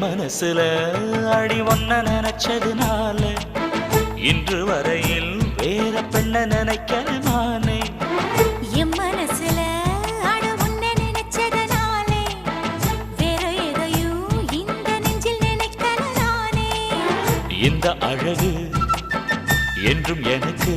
மனசுல அடி ஒன்ன நினைச்சதுனால இன்று வரையில் வேற பெண்ண நினைக்கிற நானே. என் மனசுல அட உன்ன நினைச்சதனாலே வேற எதையும் இந்த நெஞ்சில் நினைக்கல நானே. இந்த அழகு என்றும் எனக்கு